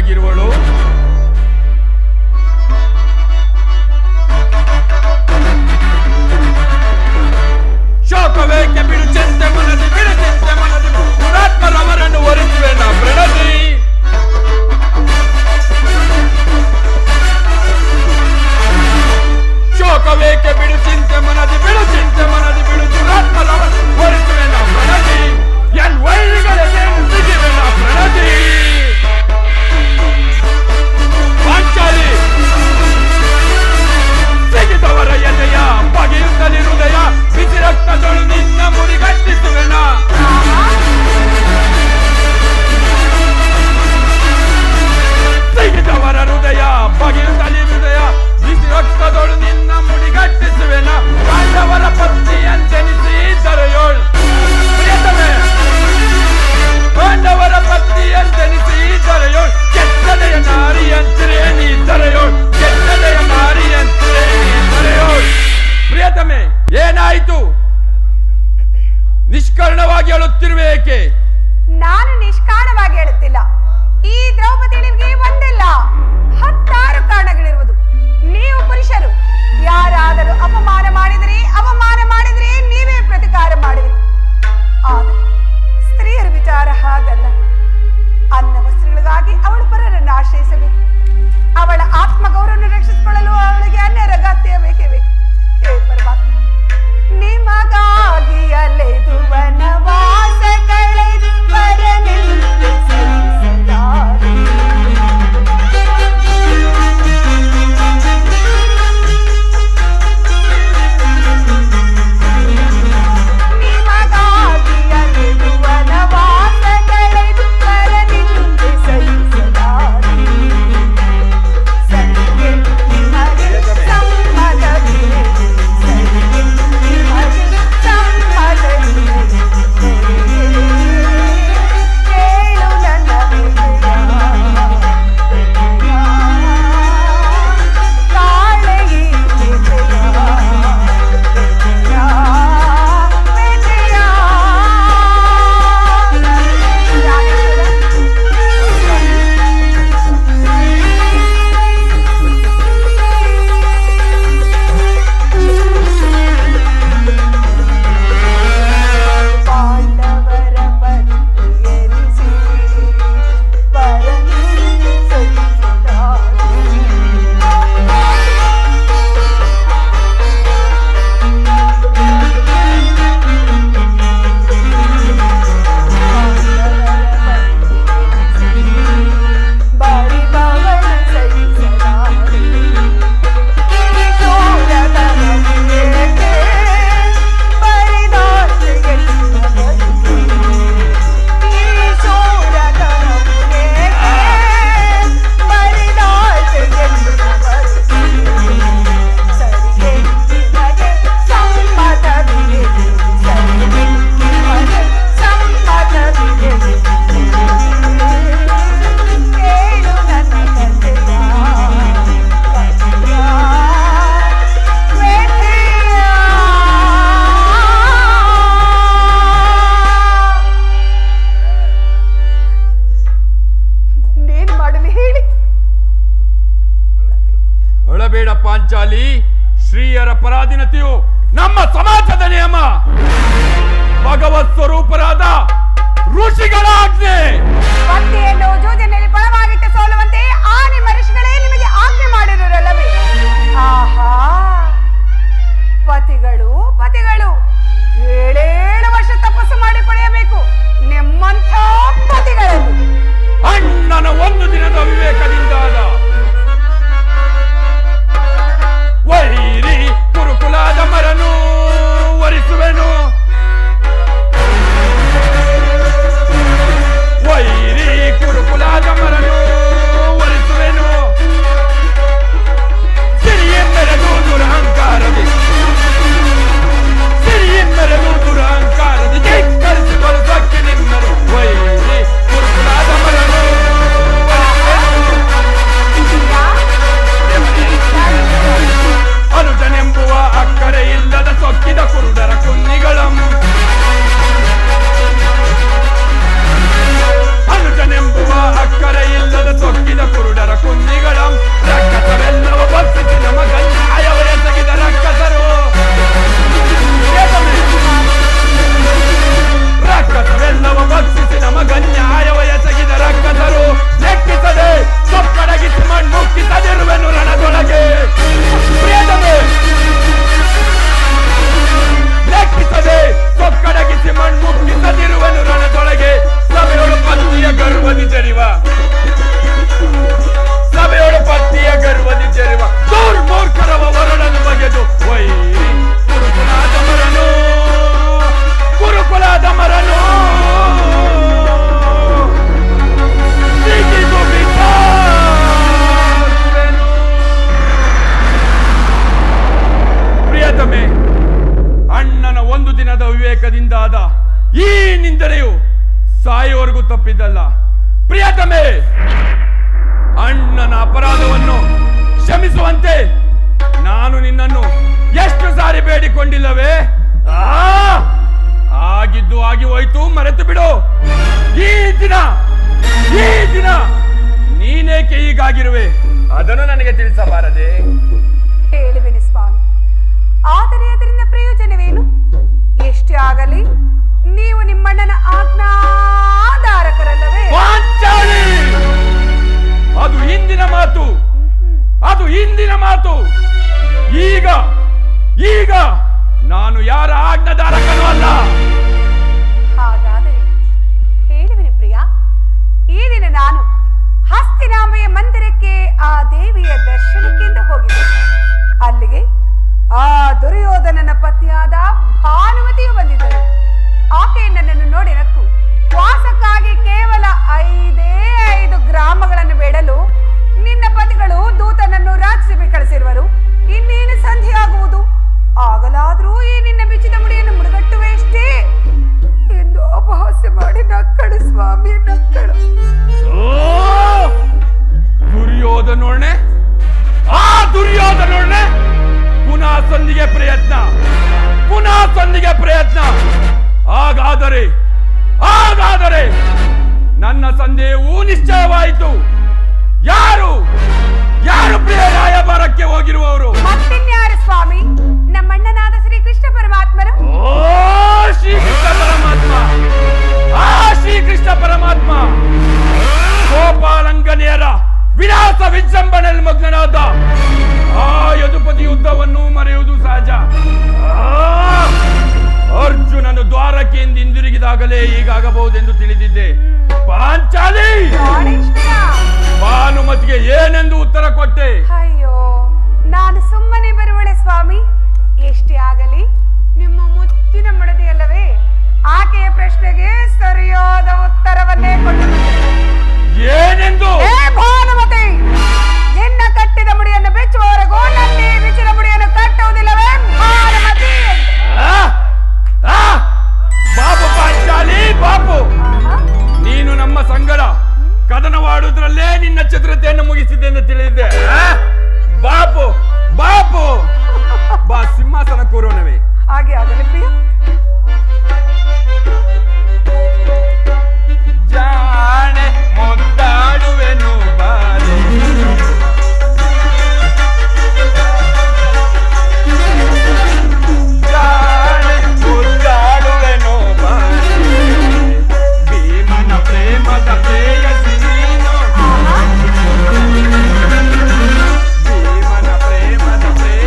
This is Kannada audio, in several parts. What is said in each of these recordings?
ಆಗಿರುವಳು? ಶೋಕವೇಕೆ ಬಿಡು ಚಿಂತೆ ಮನದಿ, ಬಿಡು ಚಿಂತೆ ಮನದಿ, ಪುರಾತ್ಮರವರನ್ನು ಒರೆಸುವೆ ನಾ ಪ್ರಣತಿ. ಶೋಕವೇಕೆ ಬಿಡು ಚಿಂತೆ ಮನದಿ, ಬಿಡು ಚಿಂತೆ ಮನದಿ, ಬಿಡು ಪುರಾತ್ಮರವರನ್ನು ಒರೆಸುವೆ ನಾ ಪ್ರಣತಿ. ಎನ್ ವೈರಿಗಳೇನು ಸಿಗಿವೆ ನಾ ಪ್ರಣತಿ. ಪಾಂಚಾಲಿ ಸಿಗಿದವರ ಎದೆಯ ಬಗೆಯುತ್ತಲಿ ಹೃದಯ, ಬಿಸಿ ರಕ್ತದೊಳು ನಿನ್ನ ಮುಡಿಗಟ್ಟಿಸುವೆನ. ಸಿಗಿದವರ ಹೃದಯ ಬಗೆಯುತ್ತಲಿ ಹೃದಯ, ಬಿಸಿ ರಕ್ತದೊಳು ನಿನ್ನ ಮುಡಿಗಟ್ಟಿಸುವೆನ. ಪಾಂಡವರ ಪತ್ನಿಯಂತೆನಿಸಿ ದರೆಯೋಳ್ ಪ್ರಿಯತಮೆ, ಪಾಂಡವರ ಪತ್ನಿಯಂತೆನಿಸಿ ದರೆಯೋಳ್, ಕೆಟ್ಟದೆಯ ನಾರಿಯಂತಿರೇ ನೀ ದರೆಯೋಳ್, ಕೆಟ್ಟದೆಯ ನಾರಿಯಂತಿರೇ ನೀ ದರೆಯೋಳ್. ಪ್ರಿಯತಮೆ, ಏನಾಯಿತು? ನಿಷ್ಕರ್ಣವಾಗಿ ಅಳುತ್ತಿರುವೆ ಏಕೆ? ನಾನು ನಿಷ್ಕಾರಣವಾಗಿ ಹೇಳುತ್ತಿಲ್ಲ. ಈ ದ್ರೌಪದಿ ನಿಮಗೆ ಒಂದಿಲ್ಲ, 10 ಕಾರಣಗಳಿರುವುದು. ನೀವು ಪುರುಷರು ಯಾರಾದರೂ ಅವಮಾನ ಮಾಡಿದರೆ ನೀವೇ ಪ್ರತಿಕಾರ ಮಾಡುವಿರಿ. ಆದರೆ ಸ್ತ್ರೀಯರ ವಿಚಾರ ಹಾಗಲ್ಲ. ಅನ್ನ ವಸ್ತ್ರಗಳಿಗಾಗಿ ಅವಳು ಪರರನ್ನು ಆಶ್ರಯಿಸಬೇಕು. ಅವಳ ಆತ್ಮಗೌರವವನ್ನು ರಕ್ಷಿಸಿಕೊಳ್ಳಲು ಅವಳಿಗೆ ಅನ್ಯರ ಅಗತ್ಯ ಬೇಕೇ ಬೇಕು. ಹೇ ಪರಮಾತ್ಮ, ನಿಮಗಾಗಿ ಅಲೆದು ವನವಾಸ ಕಳೆದು ಪರನೆಂದು ಸಹಿಸಲಾರೆ. ನಿಮಗಾಗಿ ಅಲೆದು ವನವಾಸ ಕಳೆದು ಪರನೆಂದು ಸಹಿಸಲಾರೆ. ಸರಿಗೆ ನಿಮಗೆ ಸಮ್ಮತವಿದೆ, ಸರಿಗೆ ನಿಮಗೆ ಸಮ್ಮತವಿದೆ. ಕೇಳು ನನ್ನ ಕಾಳಗಿ ಪಾಂಡವರ ಪತ್ನಿಯನಿಸಿ ಪರನಿಂದು ಸಹಿಸಲಾರೆ. ಬಾರಿ ಬಾವನ ಸಹಿಸಲಾರೆ. ಕಿಶೋರತನವಿದೇಕೆ ಬರಿದಾಸೆಗೆಲ್ಲ ಬದುಕೆ. ಕಿಶೋರತನವಿದೇಕೆ ಬರಿದಾಸೆಗೆಲ್ಲ ಬದುಕೆ. ಸರಿಗೆ ನಿಮಗೆ ಸಮ್ಮತವಿದೆ, ಸರಿಗೆ ನಿಮಗೆ ಸಮ್ಮತವಿದೆ. ಕೇಳು ನನ್ನ ಕಥೆಯ ವ್ಯಥೆಯ. ಇನ್ನೇನು ಮಾಡಲಿ ಹೇಳಿ? ಅಳಬೇಡ ಪಾಂಚಾಲಿ, ಶ್ರೀಯರ ಪರಾಧೀನತೆಯು ನಮ್ಮ ಸಮಾಜದ ನಿಯಮ. ಭಗವತ್ ಸ್ವರೂಪರಾದ ಋಷಿಗಳ ಆಜ್ಞೆ. ಪತಿಯನ್ನು ಜೂಜಿನಲ್ಲಿ ಪಣವಾಗಿಟ್ಟು ಸೋಲುವಂತೆ ಆ ನಿಮ್ಮ ಋಷಿಗಳೇ ನಿಮಗೆ ಆಜ್ಞೆ ಮಾಡಿರಲ್ಲವೇ? ಆಹಾ, ಪತಿಗಳು 7 ವರ್ಷ ತಪಸ್ಸು ಮಾಡಿ ಪಡೆಯಬೇಕು ನಿಮ್ಮಂಥ ಪತಿಗಳನ್ನು. ಅಣ್ಣನ ಒಂದು ದಿನದ ವಿವೇಕದಿಂದಾದ ವೈರಿ ಕುರುಕುಲಾದ ಮರನು ವರಿಸುವೆನು. ವೈರಿ ಕುರುಕುಲಾದ ಮರನು ತಪ್ಪಿದ್ದಲ್ಲ. ಪ್ರಿಯತಮೆ, ಅಣ್ಣನ ಅಪರಾಧವನ್ನು ಕ್ಷಮಿಸುವಂತೆ ನಾನು ನಿನ್ನನ್ನು ಎಷ್ಟು ಸಾರಿ ಬೇಡಿಕೊಂಡಿಲ್ಲವೇ? ಆಗಿದ್ದು ಆಗಿ ಹೋಯ್ತು, ಮರೆತು ಬಿಡು. ಈ ದಿನ ನೀನೇಕೆ ಹೀಗಾಗಿರುವೆ ಅದನ್ನು ನನಗೆ ತಿಳಿಸಬಾರದೆ? ಹೇಳುವೆನು ಸ್ವಾಮಿ, ಆದರೆ ಅದರಿಂದ ಪ್ರಯೋಜನವೇನು? ಎಷ್ಟೇ ಆಗಲಿ ನೀವು ನಿಮ್ಮಣ್ಣನ ಆಜ್ಞಾಧಾರಕರಲ್ಲವೇ? ಪಾಂಚಾಲಿ, ಅದು ಹಿಂದಿನ ಮಾತು. ಈಗ ನಾನು ಯಾರ ಆಜ್ಞಾಧಾರಕನೂ ಅಲ್ಲ. ಹಾಗಾದರೆ ಹೇಳುವೆನು ಪ್ರಿಯ, ಈ ದಿನ ನಾನು ಹಸ್ತಿನಾಂಬೆಯ ಮಂದಿರಕ್ಕೆ ಆ ದೇವಿಯ ದರ್ಶನಕ್ಕೆಂದು ಹೋಗಿದ್ದೆ. ಅಲ್ಲಿಗೆ ಆ ದುರ್ಯೋಧನನ ಪತ್ನಿಯಾದ ಭಾನುಮತಿಯು ಬಂದಿದ್ದರು. ಆಕೆ ನನ್ನನ್ನು ನೋಡಿ ನಕ್ಕು ವಾಸಕ್ಕಾಗಿ ಕೇವಲ 5 ಗ್ರಾಮಗಳನ್ನು ಬೇಡಲು ನಿನ್ನ ಪತಿಗಳು ದೂತನನ್ನು ರಾಜ್ಯಸಭೆ ಕಳಿಸಿರುವರು. ಇನ್ನೇನು ಸಂಧಿಯಾಗುವುದು, ಆಗಲಾದರೂ ಈ ನಿನ್ನ ಬಿಚ್ಚಿದ ಮುಡಿಯನ್ನು ಮುಡುಗಟ್ಟುವೆಯಷ್ಟೇ ಎಂದು ಅಪಹಾಸ್ಯ ಮಾಡಿ ನಕ್ಕಳು ಸ್ವಾಮಿ, ನಕ್ಕಳು. ದುರ್ಯೋಧನೋರ್ಣೆ ಪುನಃ ಸಂಧಿಗೆ ಪ್ರಯತ್ನ. ಹಾಗಾದರೆ ನನ್ನ ಸಂದೇಹವೂ ನಿಶ್ಚಯವಾಯಿತು. ಯಾರು ಪ್ರಿಯ ರಾಯಭಾರಕ್ಕೆ ಹೋಗಿರುವವರು? ಮತ್ತಿನ್ಯಾರು ಸ್ವಾಮಿ, ನಮ್ಮಣ್ಣನಾದ ಶ್ರೀಕೃಷ್ಣ ಪರಮಾತ್ಮರು. ಶ್ರೀಕೃಷ್ಣ ಪರಮಾತ್ಮ ಗೋಪಾಲಂಗನೆಯರ ವಿಲಾಸ ವಿಜೃಂಭಣೆಯಲ್ಲಿ ಮಗ್ನನಾದ ಆ ಯದುಪತಿ ಯುದ್ಧವನ್ನು ಮರೆಯುವುದು ಸಹಜ. ಅರ್ಜುನನು ದ್ವಾರಕೆಯಿಂದ ಹಿಂದಿರುಗಿದಾಗಲೇ ಹೀಗಾಗಬಹುದೆಂದು ತಿಳಿದಿದ್ದೆ. ಪಾಂಚಾಲಿ, ಭಾನುಮತಿಗೆ ಏನೆಂದು ಉತ್ತರ ಕೊಟ್ಟೆ? ಅಯ್ಯೋ, ನಾನು ಸುಮ್ಮನೆ ಬರುವಳೆ ಸ್ವಾಮಿ. ಎಷ್ಟೇ ಆಗಲಿ ನಿಮ್ಮ ಮುತ್ತಿನ ಮಡದಿಯಲ್ಲವೇ? ಆಕೆಯ ಪ್ರಶ್ನೆಗೆ ಸರಿಯಾದ ಉತ್ತರವನ್ನೇ ಕೊಟ್ಟು ಏನೆಂದು? ಭಾನುಮತಿ, ನಿನ್ನ ಕಟ್ಟಿದ ಮುಡಿಯನ್ನು ಬೆಚ್ಚುವವರೆಗೂ ನನ್ನೇ ಬಿಚ್ಚಿದ ಮುಡಿಯನ್ನು ಕಟ್ಟುವುದಿಲ್ಲವೇ ಭಾನುಮತಿ? ಬಾಬು ಪಾಂಚಾಲಿ, ಬಾಬು, ನೀನು ನಮ್ಮ ಸಂಗಡ ಕದನವಾಡುವುದರಲ್ಲೇ ನಿನ್ನ ಚತುರತೆಯನ್ನು ಮುಗಿಸಿದ್ದೆ ಎಂದು ತಿಳಿದಿದ್ದೆ. ಬಾಪು ಬಾ, ಸಿಂಹಾಸನ ಕೂರೋಣವೇ? ಹಾಗೆ ಆಗಲಿ ಪ್ರಿಯ. ಜಾಣೆ ಮುದ್ದಾಡುವೆನು ಬಾರೆ, ಜಾಣೆ ಮುದ್ದಾಡುವೆನು ಬಾರೆ, ಭೀಮನ ಪ್ರೇಮದ ಪ್ರೇಯಸಿ ನೀನು, ಭೀಮನ ಪ್ರೇಮದ ಪ್ರೇಯಸಿ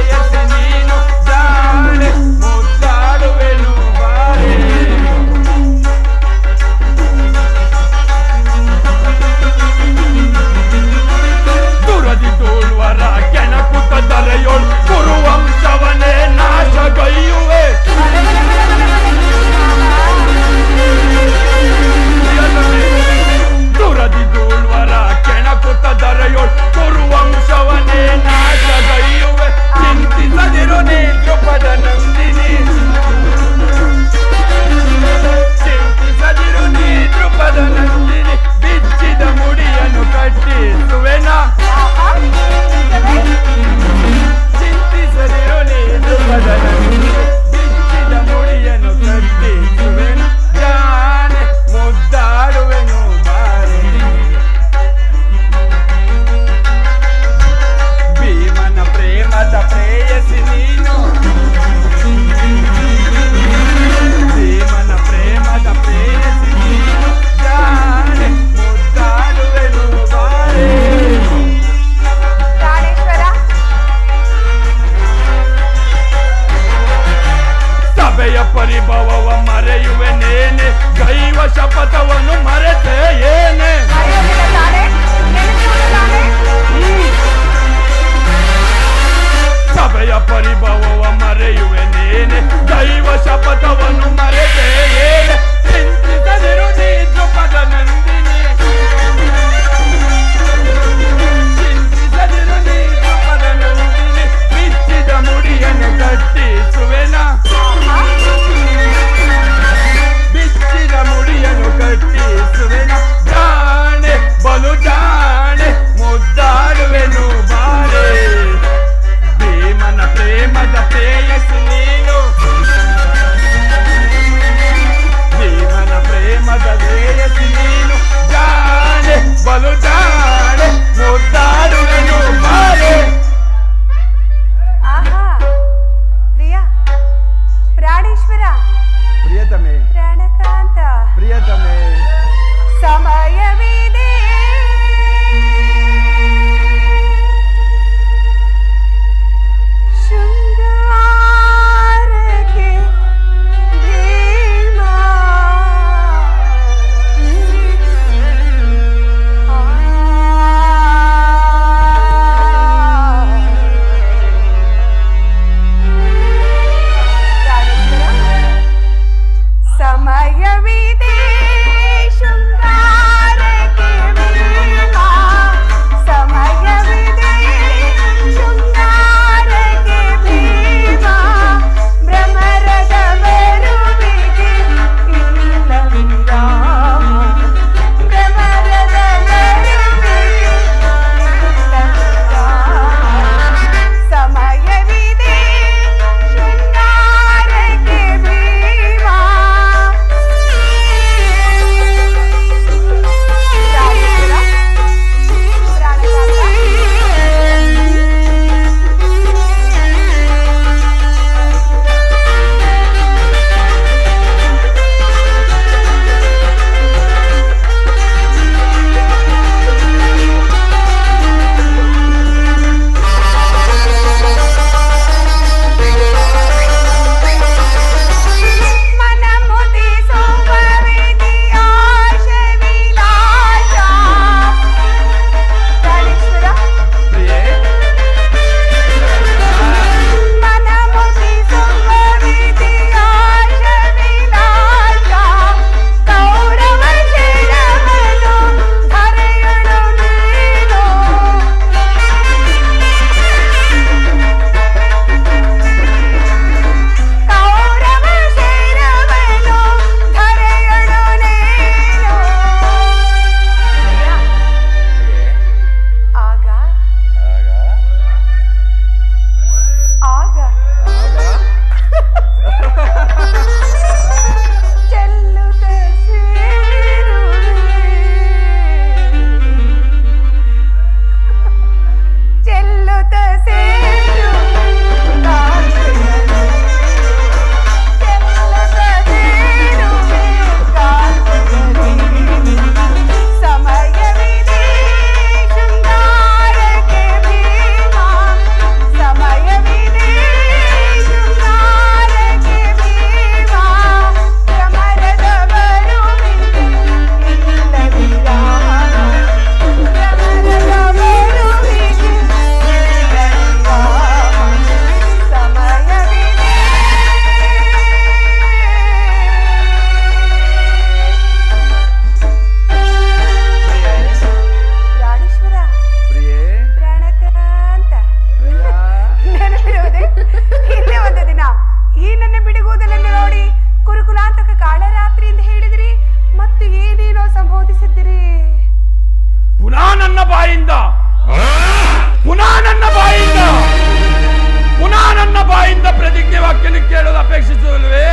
ಅಪೇಕ್ಷಿಸುವಲ್ವೇ?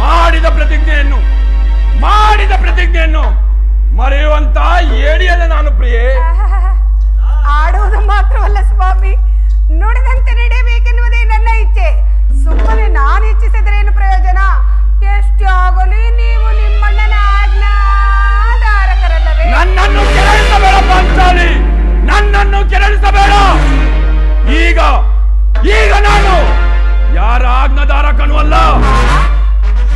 ಮಾಡಿದ ಪ್ರತಿಜ್ಞೆಯನ್ನು ಮರೆಯುವಂತ ಏಡಿಯಲ್ಲ ನಾನು ಪ್ರಿಯೆ. ಆಡುವುದು ಮಾತ್ರವಲ್ಲ ಸ್ವಾಮಿ, ನುಡಿದಂತೆ ನಡೆಯಬೇಕೆನ್ನುವುದೇ ನನ್ನ ಇಚ್ಛೆ. ಸುಮ್ಮನೆ ನಾನು ಇಚ್ಛಿಸಿದ್ರೇನು ಪ್ರಯೋಜನ? ಎಷ್ಟೇ ಆಗಲಿ ನೀವು ನಿಮ್ಮಣ್ಣನ ಆಜ್ಞಾಧಾರಕರಲ್ಲವೇ? ನನ್ನನ್ನು ಕೆರಳಿಸಬೇಡ ಪಾಂಚಾಲಿ, ನನ್ನನ್ನು ಕೆರಳಿಸಬೇಡ. ಈಗ ನಾನು ಯಾರ ಆಜ್ಞಾಧಾರಕನೂ ಅಲ್ಲ.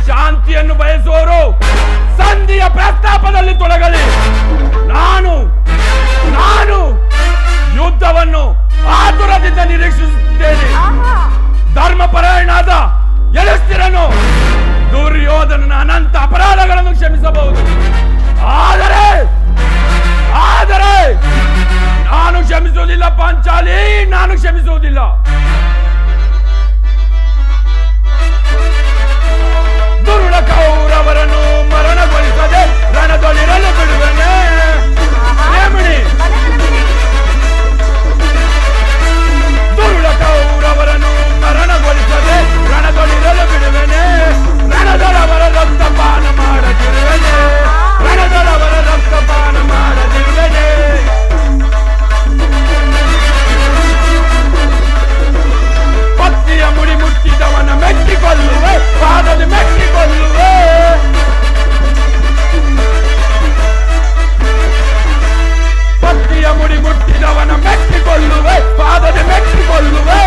ಶಾಂತಿಯನ್ನು ಬಯಸುವವರು ಸಂಧಿಯ ಪ್ರಸ್ತಾಪದಲ್ಲಿ ತೊಡಗಲಿ. ನಾನು ಯುದ್ಧವನ್ನು ಆತುರದಿಂದ ನಿರೀಕ್ಷಿಸುತ್ತೇನೆ. ಧರ್ಮಪರಾಯಣಾದ ಎಲಸ್ತಿರನು ದುರ್ಯೋಧನನ ಅನಂತ ಅಪರಾಧಗಳನ್ನು ಕ್ಷಮಿಸಬಹುದು. ಆದರೆ ನಾನು ಕ್ಷಮಿಸುವುದಿಲ್ಲ ಪಾಂಚಾಲಿ, ನಾನು ಕ್ಷಮಿಸುವುದಿಲ್ಲ. ದುರುಳ ಕೌರವರನ್ನು ಮರಣಗೊಳಿಸದೆ ರಣದೊಳಿರಲು ಬಿಡುವೆನೆ. ದುರುಳ ಕೌರವರನ್ನು ಮರಣಗೊಳಿಸದೆ ರಣದೊಳಿರಲು ಬಿಡುವೆನೆ. ರಣದೊಳವರ ರಕ್ತಪಾನ ಮಾಡದಿರುವೆನೆ. ರಣದೊಳವರ ರಕ್ತಪಾನ ಮಾಡದಿರುವೆನೆ. ಪತ್ತಿಯ ಮುಡಿ ಮುಟ್ಟಿದವನ ಮೆಟ್ಟಿಕೊಳ್ಳುವೆ, ಪಾದದ ಮೆಟ್ಟಿಕೊಳ್ಳುವೆ. ಪತ್ತಿಯ ಮುಡಿ ಮುಟ್ಟಿದವನ ಮೆಟ್ಟಿಕೊಳ್ಳುವೆ, ಪಾದದ ಮೆಟ್ಟಿಕೊಳ್ಳುವೆ.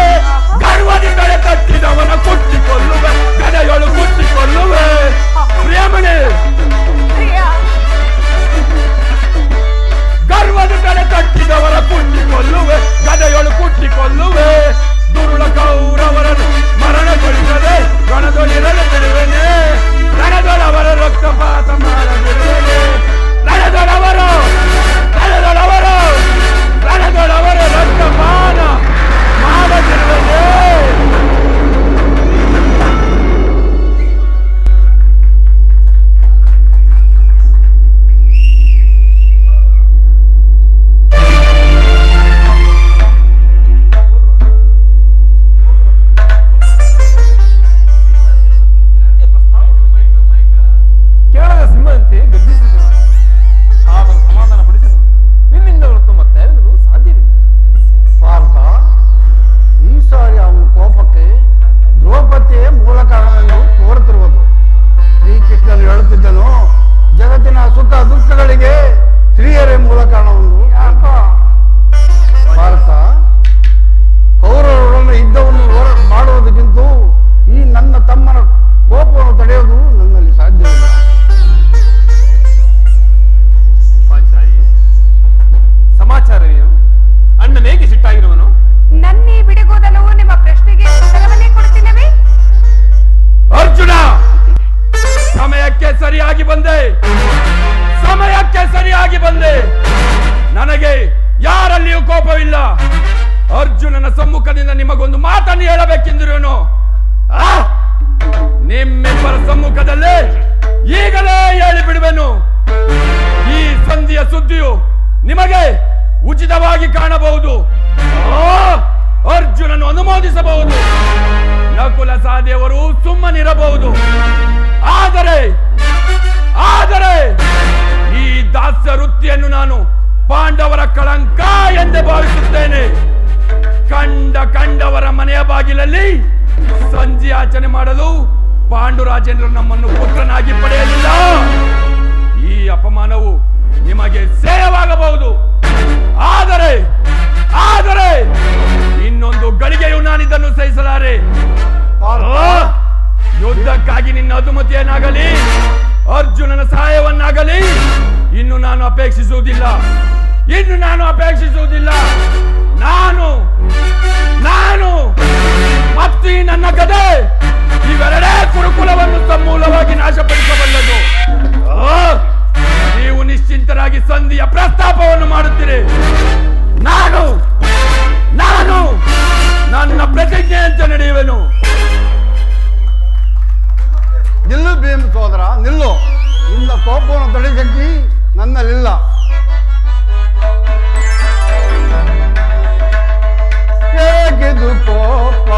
ಗರ್ವದಿ ಕಡೆ ತಟ್ಟಿದವನ ಕುಟ್ಟಿಕೊಳ್ಳುವೆ, ಗದೆಗಳು ಕುಟ್ಟಿಕೊಳ್ಳುವೆ. ಪ್ರಿಯಮಣಿ, ಗರ್ವದ ಕಡೆ ತಟ್ಟಿದವರ ಕುಟ್ಟಿಕೊಳ್ಳುವೆ, ಗದೆಗಳು ಕುಟ್ಟಿಕೊಳ್ಳುವೆ. ದುರುಳ ಕೌರವರನ್ನು ಮರಣಗೊಳಿಸದೆ ರಣದೊಳಿರಲು ಬಿಡುವೆನೆ. ರಣದೊಳವರ ರಕ್ತಪಾತ ಮಾಡದಿರುವೆನೆ. ರಣದೊಳವರ ರಕ್ತಪಾನ ಮಾಡದಿರುವೆನೆ. ಸರಿಯಾಗಿ ಬಂದೆ. ನನಗೆ ಯಾರಲ್ಲಿಯೂ ಕೋಪವಿಲ್ಲ. ಅರ್ಜುನನ ಸಮ್ಮುಖದಿಂದ ನಿಮಗೊಂದು ಮಾತನ್ನು ಹೇಳಬೇಕೆಂದಿರುವನು. ನಿಮ್ಮಿಬ್ಬರ ಸಮ್ಮುಖದಲ್ಲೇ ಈಗಲೇ ಹೇಳಿಬಿಡುವೆನು. ಈ ಸಂಧಿಯ ಸುದ್ದಿಯು ನಿಮಗೆ ಉಚಿತವಾಗಿ ಕಾಣಬಹುದು. ಅರ್ಜುನನು ಅನುಮೋದಿಸಬಹುದು, ನಕುಲ ಸಹದೇವರು ಸುಮ್ಮನಿರಬಹುದು. ಆದರೆ ಈ ದಾಸ್ಯ ವೃತ್ತಿಯನ್ನು ನಾನು ಪಾಂಡವರ ಕಳಂಕ ಎಂದೇ ಭಾವಿಸುತ್ತೇನೆ. ಕಂಡವರ ಮನೆಯ ಬಾಗಿಲಲ್ಲಿ ಸಂಧಿಯಾಚನೆ ಮಾಡಲು ಪಾಂಡುರಾಜೇಂದ್ರ ನಮ್ಮನ್ನು ಪುತ್ರನಾಗಿ ಪಡೆಯಲಿಲ್ಲ. ಈ ಅಪಮಾನವು ನಿಮಗೆ ಸೇಯವಾಗಬಹುದು. ಆದರೆ ಇನ್ನೊಂದು ಗಳಿಗೆಯೂ ನಾನಿದನ್ನು ಸಹಿಸಲಾರೆ. ಯುದ್ಧಕ್ಕಾಗಿ ನಿನ್ನ ಅನುಮತಿಯನ್ನಾಗಲಿ ಅರ್ಜುನನ ಸಹಾಯವನ್ನಾಗಲಿ ಇನ್ನು ನಾನು ಅಪೇಕ್ಷಿಸುವುದಿಲ್ಲ. ನಾನು ಮತ್ತು ಈ ನನ್ನ ಗದೆ ಇವೆರಡೇ ಕುರುಕುಲವನ್ನು ಸಮೂಲವಾಗಿ ನಾಶಪಡಿಸಬಲ್ಲದು. ನೀವು ನಿಶ್ಚಿಂತರಾಗಿ ಸಂಧಿಯ ಪ್ರಸ್ತಾಪವನ್ನು ಮಾಡುತ್ತೀರಿ. ನಾನು ನನ್ನ ಪ್ರತಿಜ್ಞೆಯಂತೆ ನಡೆಯುವೆನು. ನಿಲ್ಲು ಭೀಮ್ ಸೋದರ, ನಿಲ್ಲು. ನಿನ್ನ ಕೋಪವನ್ನು ತಡೆ ಶಕ್ತಿ ನನ್ನಲ್ಲಿಲ್ಲ. ಹೇಗಿದು ಕೋಪ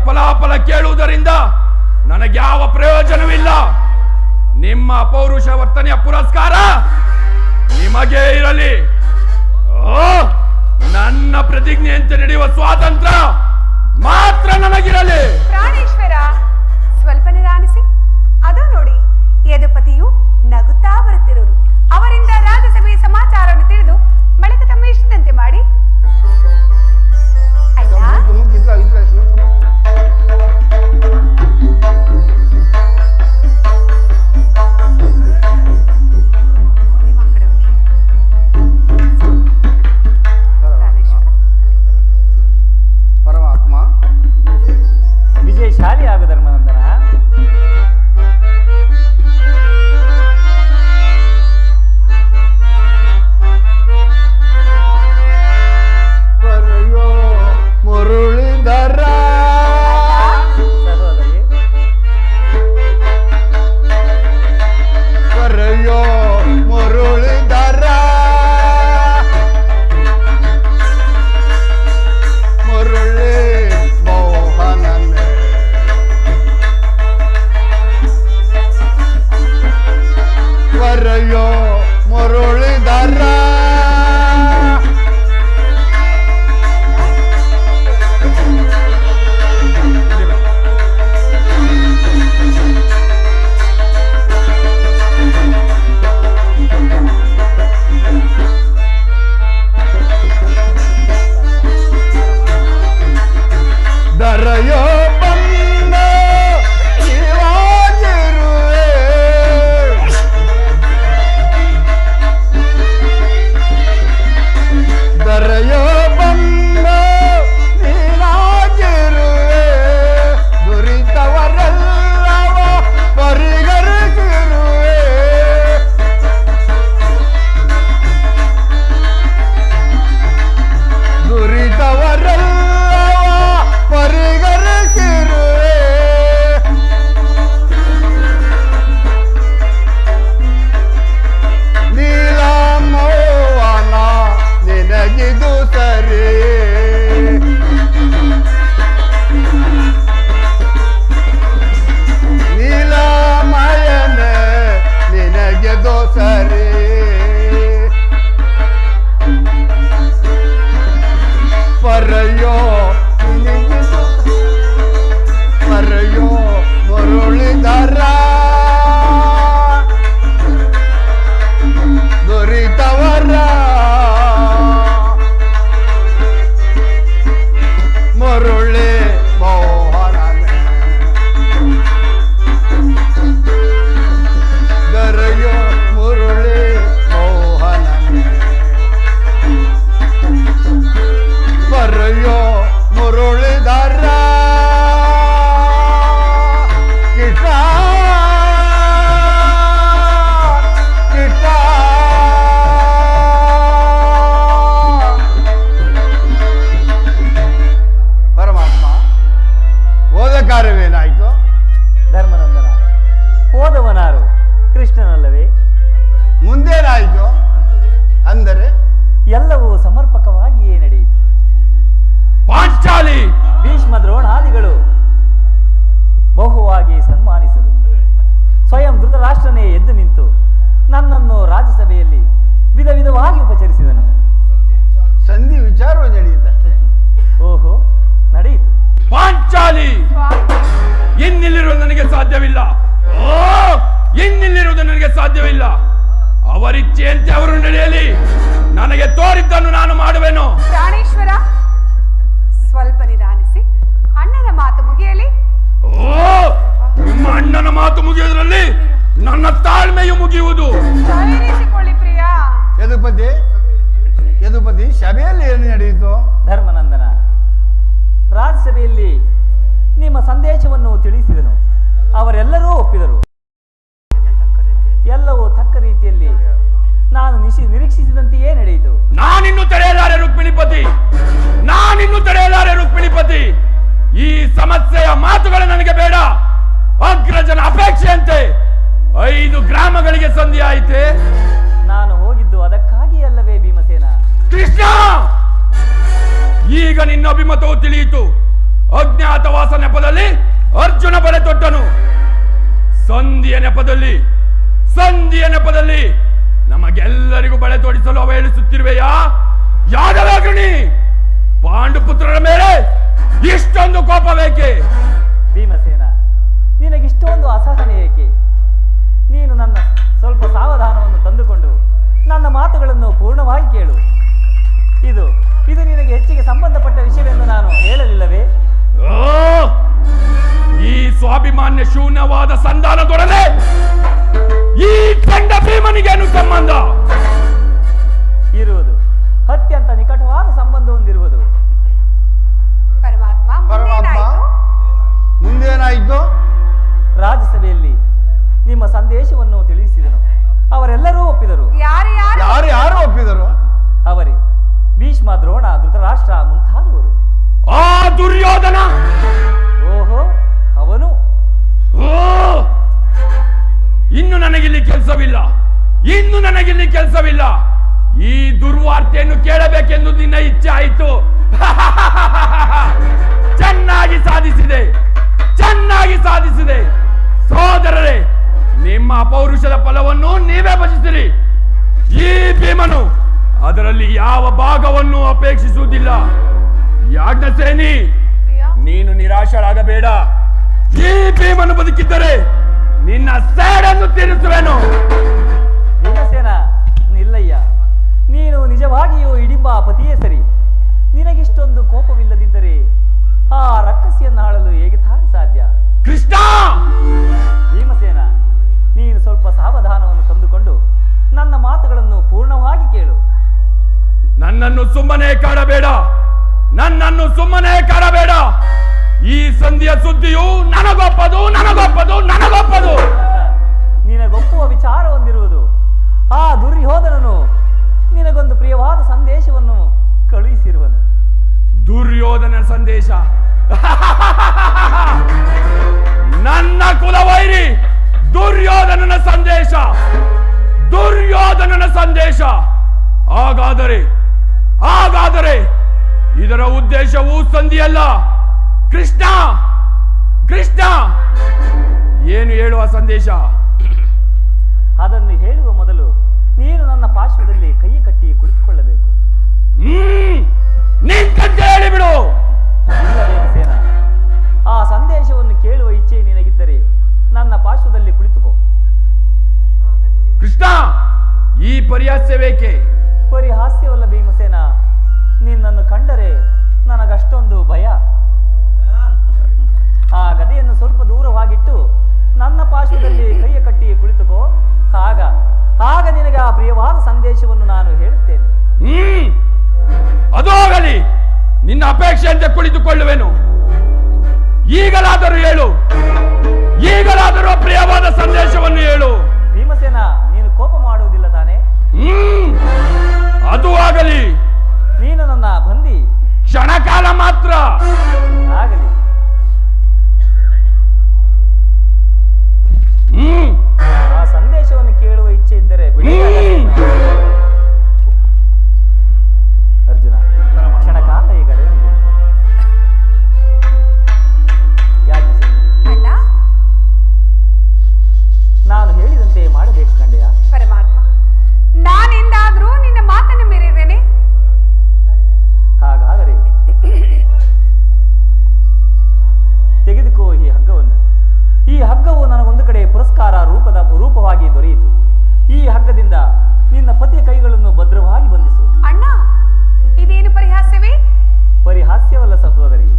ಫಲಾಫಲ ಕೇಳುವುದರಿಂದ ನನಗೆ ಯಾವ ಪ್ರಯೋಜನವಿಲ್ಲ. ನಿಮ್ಮ ಅಪೌರುಷ ವರ್ತನೆಯ ಪುರಸ್ಕಾರ ನಿಮಗೇ ಇರಲಿ. ನನ್ನ ಪ್ರತಿಜ್ಞೆಯಂತೆ ನಡೆಯುವ ಸ್ವಾತಂತ್ರ್ಯ ಮಾತ್ರ ನನಗಿರಲಿ. ಪ್ರಾಣೇಶ್ವರ, ಸ್ವಲ್ಪ ನಿಧಾನಿಸಿ. ಅದು ನೋಡಿ, ಯದುಪತಿಯು ನಗುತ್ತಾ ಬರುತ್ತಿರುವರು. ಅವರಿಂದ ರಾಜ್ಯಸಭೆಯ ಸಮಾಚಾರವನ್ನು ತಿಳಿದು ಬಳಿಕ ತಮ್ಮ ಇಷ್ಟದಂತೆ ಮಾಡಿ. ಅಣ್ಣ, ಪರಮಾತ್ಮ ವಿಜಯಶಾಲಿ ಆಗು ಧರ್ಮನಂದನ. ಬರೆಯೋ ಮುರುಳಿಧರ ಸಹೋದರಿ, ಬರೆಯೋ ಮುರುಳಿಧರ ಮುರುಳಿ ಮೋಹನನೇ ಬರೆಯೋ ಮುರುಳಿಧರ ದರೆಯೋ ಬಂದ ಶಿವಾಜಿರುವೆ ದರೆಯೋ ಬಂದ ನೀನಾಜಿರುವೆ ದುರಿತವರೆಲ್ಲವ ಪರಿಗರಿಸಿರುವೆ ದುರಿತವರೆಲ್ಲ ಪರಿಗರಿಸಿರುವೆ ನೀಲಮೋಹನ ನಿನಗಿದು ಸರಿ ನೀಲಮಯನೆ ನಿನಗೆದು ಸರಿ ಪರಯೋ ಮರೆಯೋ ಮುರುಳಿಧರ ದುರಿತವರ ಮುರುಳಿ ಮೋಹನನೇ ದರೆಯೋ ಮುರುಳಿ ಮೋಹನನೇ ಬರೆಯೋ ಮುರುಳಿಧರ ಕೃಷ್ಣ ಕೃಷ್ಣ ಪರಮಾತ್ಮ ಹೋದ ಕಾರ್ಯವೇನಾಯಿತು? ಧರ್ಮನಂದನ, ಹೋದವನಾರು ಕೃಷ್ಣನಲ್ಲವೇ? ಮುಂದೇನಾಯಿತು? ಅಂದರೆ ಎಲ್ಲವೂ ಸಮರ್ಪಕವಾಗಿಯೇ ನಡೆಯಿತು. ಪಾಂಚಾಲಿ ಭೀಷ್ಮ ದ್ರೋಣಾದಿಗಳು ಬಹುವಾಗಿ ಸನ್ಮಾನಿಸಲು ಸ್ವಯಂ ಧೃತರಾಷ್ಟ್ರನೇ ಎದ್ದು ನಿಂತು ನನ್ನನ್ನು ರಾಜ್ಯಸಭೆಯಲ್ಲಿ ವಿಧ ವಿಧವಾಗಿ ಉಪಚರಿಸಿದನು. ಸಂಧಿ ವಿಚಾರವೇ ನಡೆಯುತ್ತಷ್ಟೇ. ಓಹೋ, ನಡೆಯಿತು. ಪಾಂಚಾಲಿ ಇನ್ನಿಲ್ಲಿರುವುದು ನನಗೆ ಸಾಧ್ಯವಿಲ್ಲ. ಇನ್ನಿಲ್ಲಿರುವುದು ನನಗೆ ಸಾಧ್ಯವಿಲ್ಲ. ಅವರಿಚ್ಛೆಯಂತೆ ಅವರು ನಡೆಯಲಿ. ನನಗೆ ತೋರಿದ್ದನ್ನು ನಾನು ಮಾಡುವೆನು. ಪ್ರಾಣೇಶ್ವರ, ಸ್ವಲ್ಪ ನಿಧಾನಿಸಿ. ಅಣ್ಣನ ಮಾತು ಮುಗಿಯಲಿ. ನಿಮ್ಮ ಅಣ್ಣನ ಮಾತು ಮುಗಿಯುವುದರಲ್ಲಿ ನನ್ನ ತಾಳ್ಮೆಯು ಮುಗಿಯುವುದು. ತಲೆನಿಸಿಕೊಳ್ಳಿ ಪ್ರಿಯ. ಯದುಪತಿ ಯದುಪತಿ ಸಭೆಯಲ್ಲಿ ಏನು ನಡೆಯಿತು? ಧರ್ಮನಂದನ, ರಾಜ್ಯಸಭೆಯಲ್ಲಿ ನಿಮ್ಮ ಸಂದೇಶವನ್ನು ತಿಳಿಸಿದನು. ಅವರೆಲ್ಲರೂ ಒಪ್ಪಿದರು. ಎಲ್ಲವೂ ತಕ್ಕ ರೀತಿಯಲ್ಲಿ ನಾನು ನಿರೀಕ್ಷಿಸಿದಂತೆಯೇ ನಡೆಯಿತು. ನಾನಿನ್ನು ತಡೆಯಲಾರೆ ರುಕ್ಮಿಣಿಪತಿ, ನಾನಿನ್ನು ತಡೆಯಲಾರೆ ರುಕ್ಮಿಣಿಪತಿ. ಈ ಸಮಸ್ಯೆಯ ಮಾತುಗಳು ನನಗೆ ಬೇಡ. ಅಗ್ರಜನ ಅಪೇಕ್ಷೆಯಂತೆ 5 ಗ್ರಾಮಗಳಿಗೆ ಸಂಧಿ ಆಯಿತೆ. ನಾನು ಹೋಗಿದ್ದು ಅದಕ್ಕಾಗಿ ಅಲ್ಲವೇ ಭೀಮಸೇನ? ಕೃಷ್ಣ, ಈಗ ನಿನ್ನ ಅಭಿಮತವು ತಿಳಿಯಿತು. ಅಜ್ಞಾತವಾಸ ನೆಪದಲ್ಲಿ ಅರ್ಜುನ ಬಲೆ ತೊಟ್ಟನು. ಸಂಧಿಯ ನೆಪದಲ್ಲಿ ನಮಗೆಲ್ಲರಿಗೂ ಬಳೆ ತೋಡಿಸಲು ಅವಹೇಳಿಸುತ್ತಿರುವೆಯಾ ಯಾದವಾಗ್ರಣಿ? ಪಾಂಡುಪುತ್ರರ ಮೇಲೆ ಇಷ್ಟೊಂದು ಕೋಪವೇಕೆ? ಭೀಮಸೇನ, ನಿನಗಿಷ್ಟೊಂದು ಅಸಹನೆ ಏಕೆ? ನೀನು ನನ್ನ ಸ್ವಲ್ಪ ಸಾವಧಾನವನ್ನು ತಂದುಕೊಂಡು ನನ್ನ ಮಾತುಗಳನ್ನು ಪೂರ್ಣವಾಗಿ ಕೇಳು. ಇದು ನಿನಗೆ ಹೆಚ್ಚಿಗೆ ಸಂಬಂಧಪಟ್ಟ ವಿಷಯವೆಂದು ನಾನು ಹೇಳಲಿಲ್ಲವೇ? ಈ ಸ್ವಾಭಿಮಾನ್ಯ ಶೂನ್ಯವಾದ ಸಂಧಾನದೊಡನೆ ಈ ಕಂಡ ಭೀಮನಿಗೇನು ಸಂಬಂಧ ಇರುವುದು? ಅತ್ಯಂತ ನಿಕಟವಾದ ಸಂಬಂಧ ಹೊಂದಿರುವುದು. ಪರಮಾತ್ಮ ಮುಂದೇನಾಯಿತು? ರಾಜ್ಯಸಭೆಯಲ್ಲಿ ನಿಮ್ಮ ಸಂದೇಶವನ್ನು ತಿಳಿಸಿದನು. ಅವರೆಲ್ಲರೂ ಒಪ್ಪಿದರು. ಯಾರು ಒಪ್ಪಿದರು? ಅವರೇ ಭೀಷ್ಮ, ದ್ರೋಣ, ಧೃತರಾಷ್ಟ್ರ ಮುಂತಾದವರು. ಆ ದುರ್ಯೋಧನ, ಓಹೋ, ಅವನು ಇನ್ನು ನನಗಿಲ್ಲಿ ಕೆಲಸವಿಲ್ಲ. ಈ ದುರ್ವಾರ್ತೆಯನ್ನು ಕೇಳಬೇಕೆಂದು ನಿನ್ನ ಇಚ್ಛೆ ಆಯಿತು. ಚೆನ್ನಾಗಿ ಸಾಧಿಸಿದೆ ಸೋದರರೇ. ನಿಮ್ಮ ಅಪೌರುಷದ ಫಲವನ್ನು ನೀವೇ ಭಜಿಸಿರಿ. ಈ ಭೀಮನು ಅದರಲ್ಲಿ ಯಾವ ಭಾಗವನ್ನು ಅಪೇಕ್ಷಿಸುವುದಿಲ್ಲ. ಯಾಜ್ಞಸೇನಿ, ನೀನು ನಿರಾಶರಾಗಬೇಡ. ಈ ಭೀಮನು ಬದುಕಿದ್ದರೆ ನಿನ್ನ ಸೇಡನ್ನು ತೀರಿಸುವೆನು. ಭೀಮಸೇನ, ನಿಲ್ಲಯ್ಯ. ನೀನು ನಿಜವಾಗಿಯೂ ಹಿಡಿಂಬ ಪತಿಯೇ ಸರಿ. ನಿನಗಿಷ್ಟೊಂದು ಕೋಪವಿಲ್ಲದಿದ್ದರೆ ಆ ರಕ್ಕಸಿಯನ್ನು ಆಳಲು ಹೇಗೆ ತಾನೇ ಸಾಧ್ಯ? ಕೃಷ್ಣ! ಭೀಮಸೇನ, ನೀನು ಸ್ವಲ್ಪ ಸಾವಧಾನವನ್ನು ತಂದುಕೊಂಡು ನನ್ನ ಮಾತುಗಳನ್ನು ಪೂರ್ಣವಾಗಿ ಕೇಳು. ನನ್ನನ್ನು ಸುಮ್ಮನೆ ಕಾಡಬೇಡ. ಈ ಸಂಧಿಯ ಸುದ್ದಿಯು ನನಗೊಪ್ಪದು. ನಿನಗೊಪ್ಪುವ ವಿಚಾರ ಹೊಂದಿರುವುದು. ಆ ದುರ್ಯೋಧನನು ನಿನಗೊಂದು ಪ್ರಿಯವಾದ ಸಂದೇಶವನ್ನು ಕಳುಹಿಸಿರುವನು. ದುರ್ಯೋಧನ ಸಂದೇಶ? ನನ್ನ ಕುಲವೈರಿ ದುರ್ಯೋಧನನ ಸಂದೇಶ. ಹಾಗಾದರೆ ಇದರ ಉದ್ದೇಶವು ಸಂಧಿಯಲ್ಲ. ಕೃಷ್ಣ, ಏನು ಹೇಳುವ ಸಂದೇಶ? ಅದನ್ನು ಹೇಳುವ ಮೊದಲು ನೀನು ನನ್ನ ಪಾರ್ಶ್ವದಲ್ಲಿ ಕೈ ಕಟ್ಟಿ ಕುಳಿತುಕೊಳ್ಳಬೇಕು. ನಿಂತಂತೆ ಹೇಳಿಬಿಡು. ಇಲ್ಲ ಭೀಮಸೇನ, ಆ ಸಂದೇಶವನ್ನು ಕೇಳುವ ಇಚ್ಛೆ ನಿನಗಿದ್ದರೆ ನನ್ನ ಪಾರ್ಶ್ವದಲ್ಲಿ ಕುಳಿತುಕೋ. ಕೃಷ್ಣ, ಈ ಪರಿಹಾಸ್ಯವೇಕೆ? ಪರಿಹಾಸ್ಯವಲ್ಲ ಭೀಮಸೇನ, ನಿನ್ನನ್ನು ಕಂಡರೆ ನನಗಷ್ಟೊಂದು ಭಯ. ಆ ಗದೆಯನ್ನು ಸ್ವಲ್ಪ ದೂರವಾಗಿಟ್ಟು ನನ್ನ ಪಾರ್ಶ್ವದಲ್ಲಿ ಕೈಯ ಕಟ್ಟಿ ಕುಳಿತುಕೋ. ಆಗ ನಿನಗೆ ಆ ಪ್ರಿಯವಾದ ಸಂದೇಶವನ್ನು ನಾನು ಹೇಳುತ್ತೇನೆ. ಅದು ಆಗಲಿ. ನಿನ್ನ ಅಪೇಕ್ಷೆಯಂತೆ ಕುಳಿತುಕೊಳ್ಳುವೆನು. ಈಗಲಾದರೂ ಹೇಳು. ಪ್ರಿಯವಾದ ಸಂದೇಶವನ್ನು ಹೇಳು. ಭೀಮಸೇನ, ನೀನು ಕೋಪ ಮಾಡುವುದಿಲ್ಲ ತಾನೆ? ಅದು ಆಗಲಿ. ನೀನು ನನ್ನ ಬಂದಿ. ಕ್ಷಣಕಾಲ ಮಾತ್ರ. ಆಗಲಿ. ಆ ಸಂದೇಶವನ್ನು ಕೇಳುವ ಇಚ್ಛೆ ಇದ್ದರೆ ಬಿಡಿ. ಅರ್ಜುನ, ಕ್ಷಣಕಾಲ ಈ ಕಡೆ ನಾನು ಹೇಳಿದಂತೆ ಮಾಡಬೇಕು ಕಂಡೆಯ? ಪರಮಾತ್ಮ, ನಾನೆಂದಾದ್ರೂ ನಿನ್ನ ಮಾತನ್ನು ಮೀರಿದ್ದೇನೆ? ಹಾಗಾದರೆ ತೆಗೆದುಕೋ ಈ ಹಗ್ಗವನ್ನು. ಈ ಹಗ್ಗವು ನನಗೊಂದು ಕಡೆ ಪುರಸ್ಕಾರ ರೂಪವಾಗಿ ದೊರೆಯಿತು. ಈ ಹಗ್ಗದಿಂದ ನಿನ್ನ ಪತಿಯ ಕೈಗಳನ್ನು ಭದ್ರವಾಗಿ ಬಂಧಿಸು. ಅಣ್ಣ, ಇದೇನು ಪರಿಹಾಸ್ಯವೇ? ಪರಿಹಾಸ್ಯವಲ್ಲ ಸಹೋದರಿ.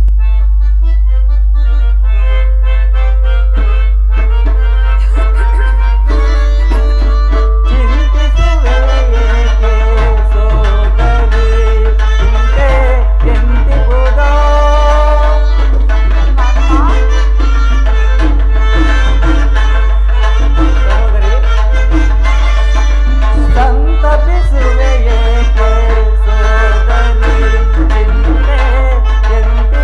ಸಂತಪಿಸುವೆ ಏಕೆ ಸೋದರಿ ಚಿಂತೆ ಎಂತಿ